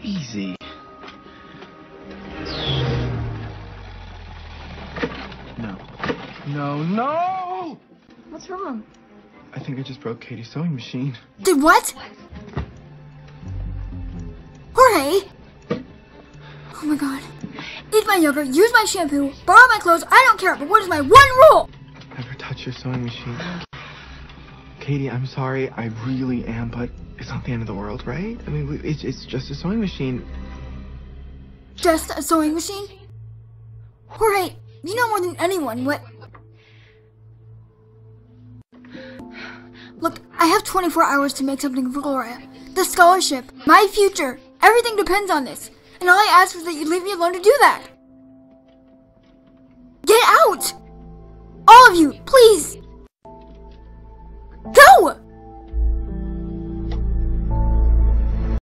Easy. No. No, no! What's wrong? I think I just broke Katy's sewing machine. Did what? Jorge! Oh my god. Eat my yogurt, use my shampoo, borrow my clothes, I don't care, but what is my one rule? Never touch your sewing machine. Katy, I'm sorry, I really am, but it's not the end of the world, right? I mean, it's just a sewing machine. Just a sewing machine? Jorge, you know more than anyone what... Look, I have 24 hours to make something for Gloria. The scholarship, my future, everything depends on this. And all I ask is that you leave me alone to do that. Get out! All of you, please! Go!